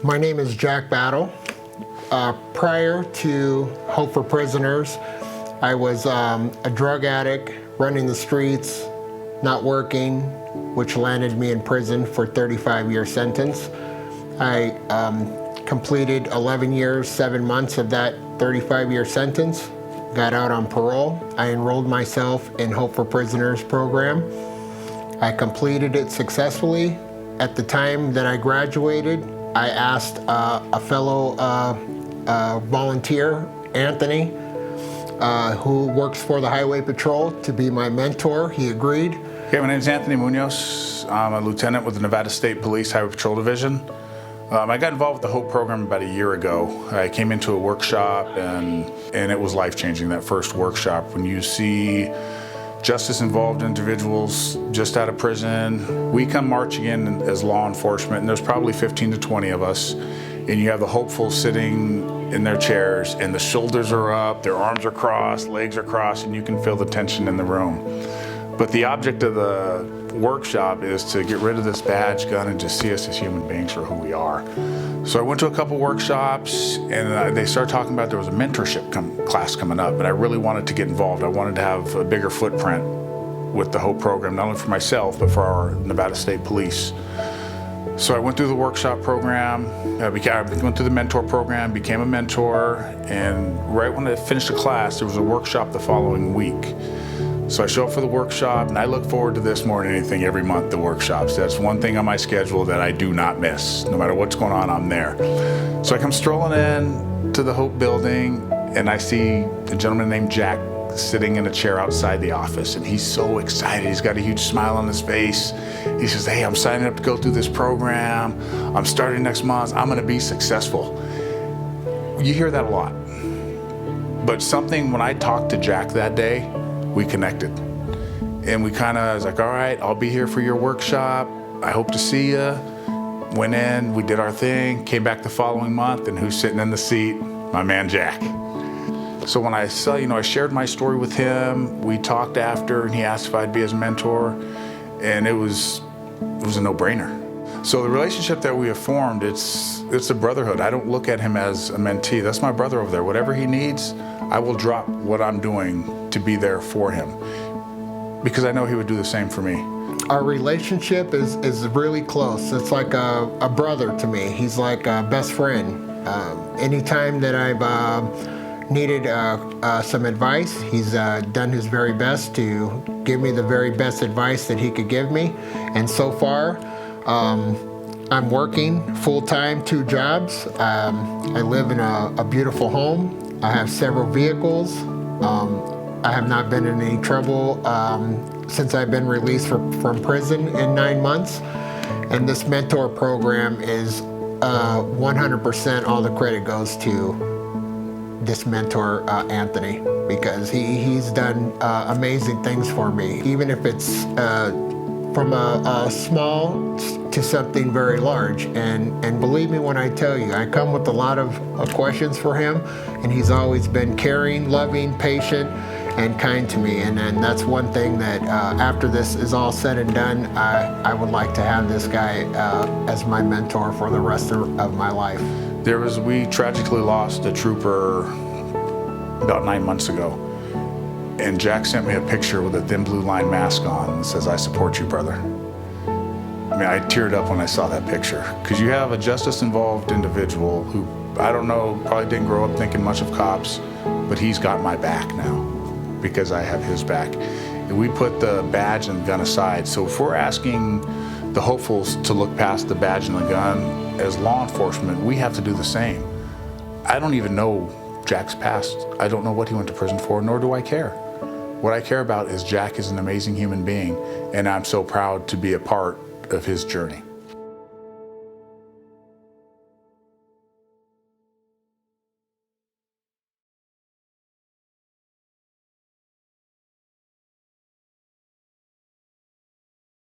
My name is Jack Battle. Prior to Hope for Prisoners, I was a drug addict, running the streets, not working, which landed me in prison for a 35-year sentence. I completed 11 years, 7 months of that 35-year sentence, got out on parole. I enrolled myself in Hope for Prisoners program. I completed it successfully. At the time that I graduated, I asked a fellow volunteer, Anthony, who works for the Highway Patrol, to be my mentor. He agreed. Okay, my name is Anthony Munoz. I'm a lieutenant with the Nevada State Police Highway Patrol Division. I got involved with the HOPE program about a year ago. I came into a workshop and it was life-changing, that first workshop. When you see justice-involved individuals just out of prison, we come marching in as law enforcement, and there's probably 15 to 20 of us, and you have the hopefuls sitting in their chairs, and the shoulders are up, their arms are crossed, legs are crossed, and you can feel the tension in the room. But the object of the workshop is to get rid of this badge gun and just see us as human beings for who we are. So I went to a couple workshops, and they started talking about there was a mentorship class coming up, and I really wanted to get involved. I wanted to have a bigger footprint with the HOPE program, not only for myself, but for our Nevada State Police. So I went through the workshop program, I went through the mentor program, became a mentor, and right when I finished the class, there was a workshop the following week. So I show up for the workshop, and I look forward to this more than anything every month, the workshops. That's one thing on my schedule that I do not miss. No matter what's going on, I'm there. So I come strolling in to the HOPE building, and I see a gentleman named Jack sitting in a chair outside the office, and he's so excited. He's got a huge smile on his face. He says, "Hey, I'm signing up to go through this program. I'm starting next month. I'm gonna be successful." You hear that a lot. But something, when I talked to Jack that day, we connected. And we was like, all right, I'll be here for your workshop. I hope to see you. Went in, we did our thing, came back the following month, and who's sitting in the seat? My man, Jack. So when I saw, I shared my story with him, we talked after, and he asked if I'd be his mentor, and it was a no-brainer. So the relationship that we have formed, it's a brotherhood. I don't look at him as a mentee. That's my brother over there. Whatever he needs, I will drop what I'm doing to be there for him, because I know he would do the same for me. Our relationship is really close. It's like a brother to me. He's like a best friend. Anytime that I've needed some advice, he's done his very best to give me the very best advice that he could give me. And so far, I'm working full-time, 2 jobs. I live in a beautiful home. I have several vehicles. I have not been in any trouble since I've been released from prison in 9 months. And this mentor program is 100% all the credit goes to this mentor, Anthony, because he's done amazing things for me. Even if it's from a small to something very large. And believe me when I tell you, I come with a lot of questions for him, and he's always been caring, loving, patient, and kind to me. And that's one thing that after this is all said and done, I would like to have this guy as my mentor for the rest of my life. We tragically lost a trooper about 9 months ago. And Jack sent me a picture with a thin blue line mask on and says, "I support you, brother." I mean, I teared up when I saw that picture, because you have a justice-involved individual who, I don't know, probably didn't grow up thinking much of cops, but he's got my back now because I have his back. And we put the badge and gun aside. So if we're asking the hopefuls to look past the badge and the gun, as law enforcement, we have to do the same. I don't even know Jack's past. I don't know what he went to prison for, nor do I care. What I care about is Jack is an amazing human being, and I'm so proud to be a part of his journey.